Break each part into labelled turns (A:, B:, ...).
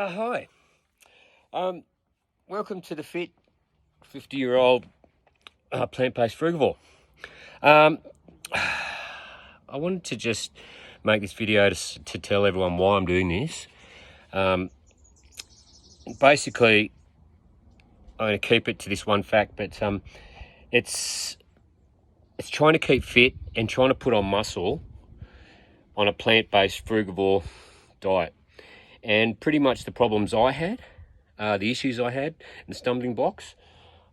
A: Hi. Um, Welcome to the Fit 50-year-old plant-based frugivore. I wanted to just make this video to tell everyone why I'm doing this. Basically, I'm going to keep it to this one fact, but it's trying to keep fit and trying to put on muscle on a plant-based frugivore diet. And pretty much the problems I had, the issues I had, and the stumbling blocks.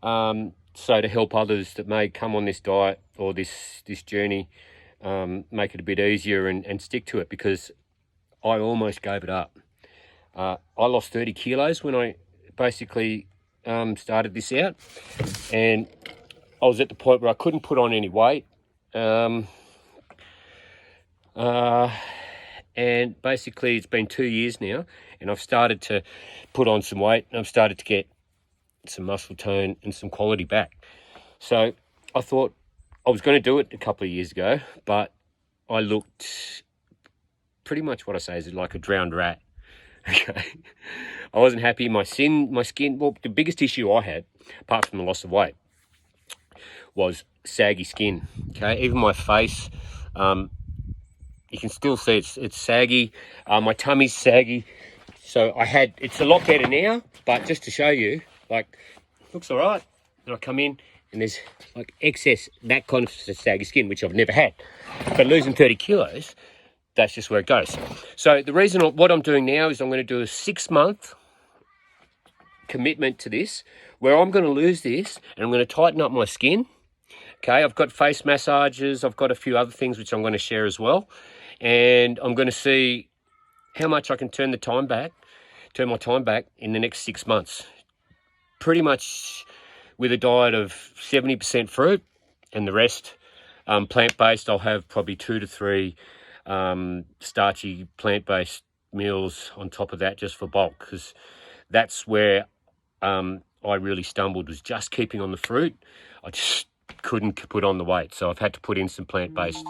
A: So to help others that may come on this diet or this journey, make it a bit easier and stick to it, because I almost gave it up. I lost 30 kilos when I basically started this out, and I was at the point where I couldn't put on any weight. And basically it's been 2 years now, and I've started to put on some weight, and I've started to get some muscle tone and some quality back. So I thought I was going to do it a couple of years ago, but I looked pretty much what I say is like a drowned rat. Okay, I wasn't happy. My skin. Well, the biggest issue I had, apart from the loss of weight, was saggy skin. Okay, even my face, you can still see it's saggy. My tummy's saggy. So it's a lot better now, but just to show you, like, looks all right. And I come in and there's like excess, that kind of saggy skin, which I've never had. But losing 30 kilos, that's just where it goes. So the reason what I'm doing now is I'm going to do a 6-month commitment to this, where I'm going to lose this and I'm going to tighten up my skin. Okay, I've got face massages. I've got a few other things which I'm going to share as well. And I'm going to see how much I can turn my time back in the next 6 months. Pretty much with a diet of 70% fruit and the rest plant-based. I'll have probably 2 to 3 starchy plant-based meals on top of that, just for bulk, because that's where I really stumbled, was just keeping on the fruit. I just couldn't put on the weight, so I've had to put in some plant-based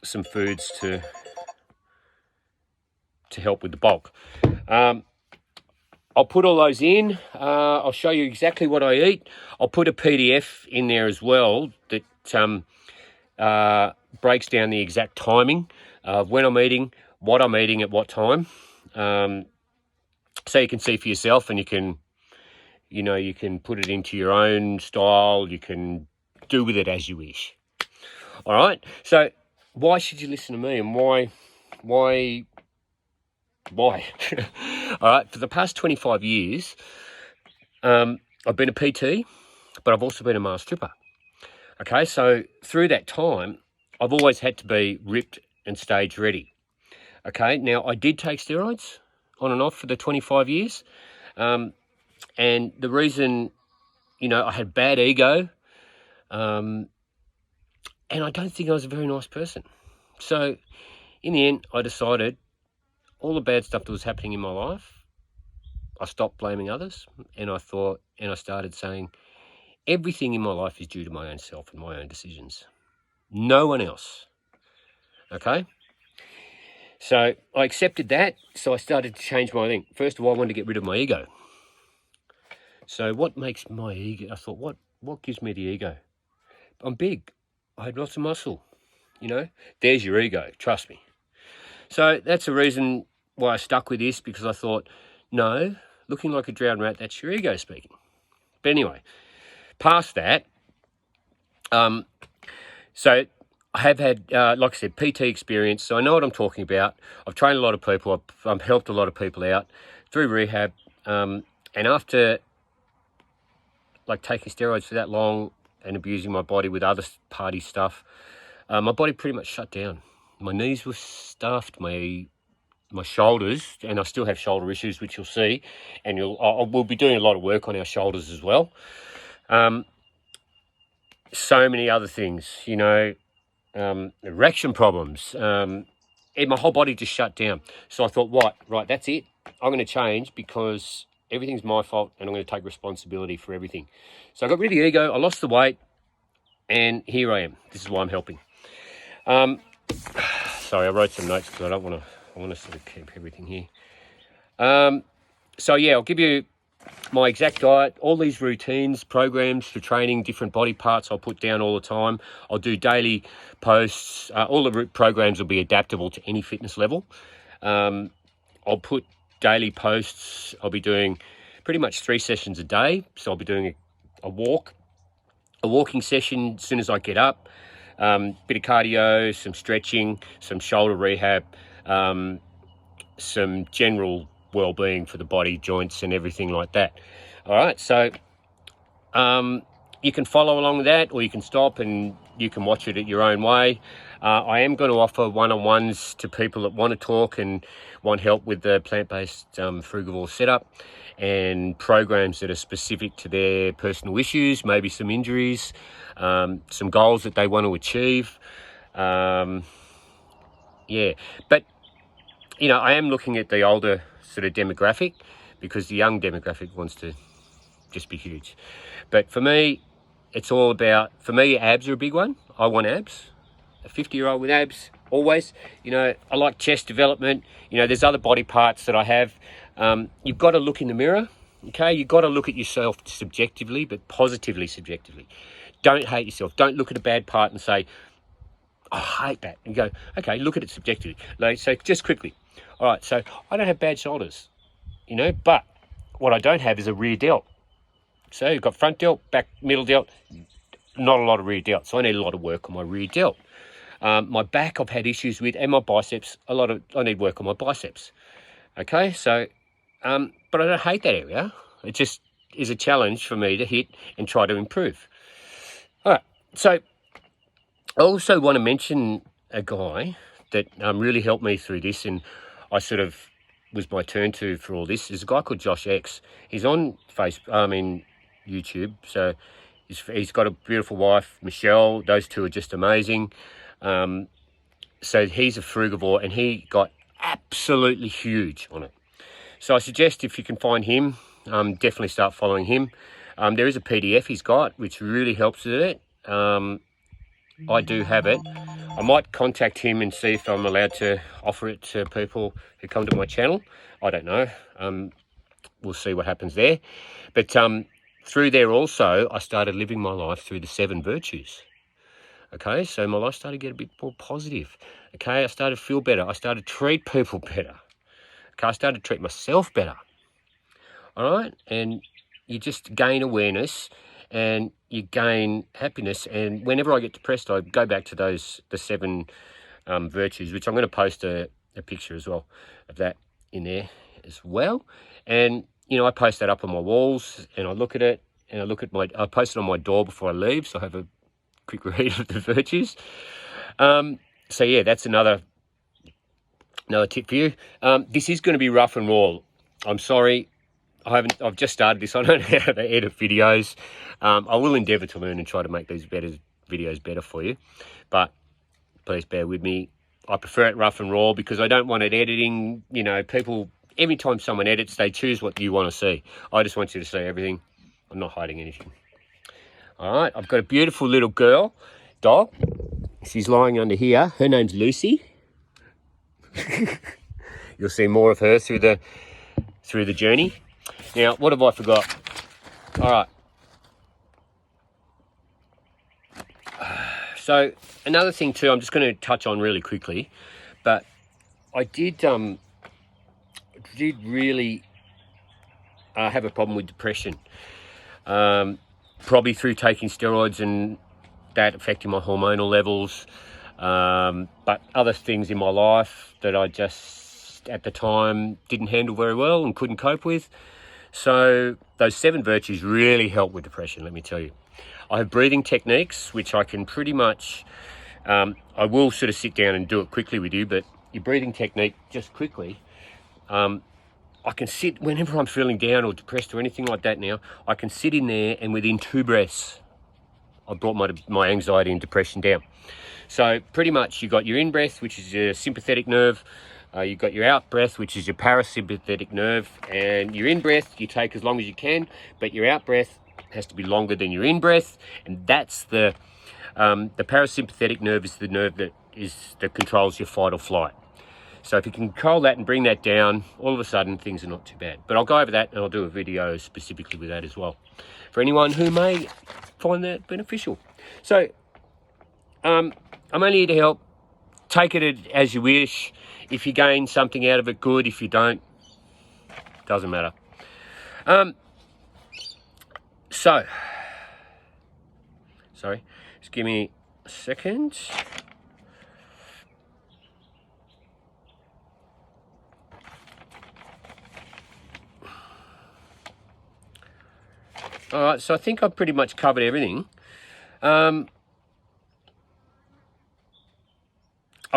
A: some foods to help with the bulk. I'll put all those in. I'll show you exactly what I eat. I'll put a PDF in there as well that breaks down the exact timing of when I'm eating, what I'm eating at what time, so you can see for yourself, and you can put it into your own style. You can do with it as you wish. All right. So why should you listen to me, and why? All right. For the past 25 years, I've been a PT, but I've also been a male stripper. Okay. So through that time, I've always had to be ripped and stage ready. Okay. Now, I did take steroids on and off for the 25 years. And the reason, I had bad ego, and I don't think I was a very nice person. So in the end, I decided all the bad stuff that was happening in my life, I stopped blaming others, and I started saying everything in my life is due to my own self and my own decisions. No one else. Okay? So I accepted that, so I started to change my thing. First of all, I wanted to get rid of my ego. So what makes my ego? I thought, what gives me the ego? I'm big. I had lots of muscle. There's your ego. Trust me. So that's the reason why I stuck with this, because I thought, no, looking like a drowned rat, that's your ego speaking. But anyway, past that, so I have had, like I said, PT experience, so I know what I'm talking about. I've trained a lot of people. I've helped a lot of people out through rehab. And after taking steroids for that long and abusing my body with other party stuff, my body pretty much shut down. My knees were stuffed, my shoulders, and I still have shoulder issues, which you'll see, and we'll be doing a lot of work on our shoulders as well. So many other things, erection problems, and my whole body just shut down. So I thought, right, that's it. I'm going to change, because everything's my fault, and I'm going to take responsibility for everything. So I got rid of the ego, I lost the weight, and here I am. This is why I'm helping. Sorry, I wrote some notes because I want to sort of keep everything here. So yeah, I'll give you my exact diet, all these routines, programs for training different body parts I'll put down all the time. I'll do daily posts. All the programs will be adaptable to any fitness level. I'll put daily posts. I'll be doing pretty much 3 sessions a day. So I'll be doing a walking session as soon as I get up, bit of cardio, some stretching, some shoulder rehab, some general well-being for the body, joints and everything like that. All right, so you can follow along with that, or you can stop and you can watch it at your own way. I am going to offer one-on-ones to people that want to talk and want help with the plant-based frugivore setup, and programs that are specific to their personal issues, maybe some injuries, some goals that they want to achieve. Yeah, but you know, I am looking at the older sort of demographic, because the young demographic wants to just be huge. But for me, it's all about, for me, abs are a big one. I want abs. A 50-year-old with abs, always. You know, I like chest development. You know, there's other body parts that I have. You've got to look in the mirror, okay? You've got to look at yourself subjectively, but positively subjectively. Don't hate yourself. Don't look at a bad part and say, I hate that. And go, okay, look at it subjectively. Like, so just quickly. All right, so I don't have bad shoulders, you know, but what I don't have is a rear delt. So you've got front delt, back, middle delt, not a lot of rear delt. So I need a lot of work on my rear delt. My back I've had issues with, and my biceps, I need work on my biceps. Okay, so, but I don't hate that area. It just is a challenge for me to hit and try to improve. All right, so I also want to mention a guy that really helped me through this, and I sort of was my turn to for all this. Is a guy called Josh X. He's on YouTube. So he's got a beautiful wife, Michelle. Those two are just amazing. So he's a frugivore, and he got absolutely huge on it. So I suggest if you can find him, definitely start following him. There is a PDF he's got, which really helps with it. I do have it. I might contact him and see if I'm allowed to offer it to people who come to my channel. I don't know. We'll see what happens there. But through there also, I started living my life through the 7 virtues. Okay, so my life started to get a bit more positive. Okay, I started to feel better. I started to treat people better. Okay, I started to treat myself better. All right, and you just gain awareness and you gain happiness. And whenever I get depressed, I go back to the 7 virtues, which I'm going to post a picture as well of that in there as well. And, you know, I post that up on my walls and I look at it, and I post it on my door before I leave, so I have a quick read of the virtues. So yeah, that's another tip for you. This is going to be rough and raw. I'm sorry. I've just started this. I don't know how to edit videos. I will endeavour to learn and try to make these videos better for you. But please bear with me. I prefer it rough and raw because I don't want it editing. You know, people, every time someone edits, they choose what you want to see. I just want you to see everything. I'm not hiding anything. All right, I've got a beautiful little dog. She's lying under here. Her name's Lucy. You'll see more of her through the journey. Now, what have I forgot? All right. So another thing too, I'm just going to touch on really quickly, but I did really have a problem with depression, probably through taking steroids and that affecting my hormonal levels, but other things in my life that I just at the time didn't handle very well and couldn't cope with. So those 7 virtues really help with depression, let me tell you. I have breathing techniques, which I can pretty much, I will sort of sit down and do it quickly with you, but your breathing technique, just quickly, I can sit, whenever I'm feeling down or depressed or anything like that now, I can sit in there and within 2 breaths, I brought my anxiety and depression down. So pretty much you got your in-breath, which is your sympathetic nerve, you've got your out-breath, which is your parasympathetic nerve, and your in-breath you take as long as you can, but your out-breath has to be longer than your in-breath, and that's the parasympathetic nerve is the nerve that controls your fight or flight. So if you can control that and bring that down, all of a sudden things are not too bad. But I'll go over that and I'll do a video specifically with that as well, for anyone who may find that beneficial. So I'm only here to help. Take it as you wish. If you gain something out of it, good. If you don't, doesn't matter. So, sorry, just give me a second. All right, so I think I've pretty much covered everything. I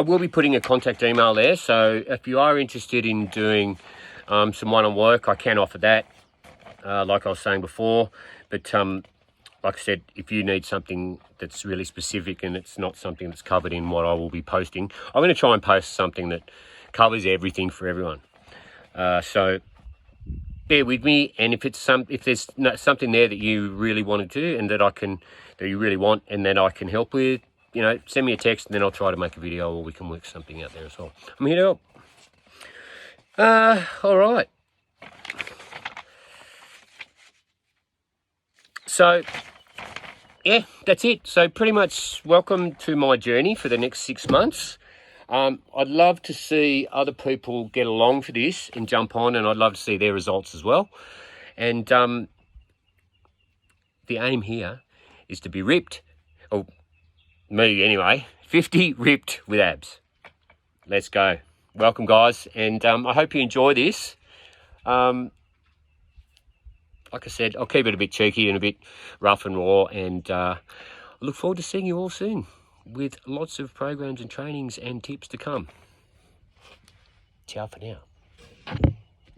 A: will be putting a contact email there, so if you are interested in doing some one-on work, I can offer that, like I was saying before. But like I said, if you need something that's really specific and it's not something that's covered in what I will be posting, I'm going to try and post something that covers everything for everyone. So bear with me, and if there's something there that you really want to do and that you really want and that I can help with, you know, send me a text and then I'll try to make a video, or we can work something out there as well. I'm here to help. All right. So, yeah, that's it. So pretty much welcome to my journey for the next 6 months. I'd love to see other people get along for this and jump on, and I'd love to see their results as well. And the aim here is to be ripped, or me anyway, 50 ripped with abs. Let's go. Welcome, guys, and I hope you enjoy this. Like I said, I'll keep it a bit cheeky and a bit rough and raw, and I look forward to seeing you all soon with lots of programs and trainings and tips to come. Ciao for now.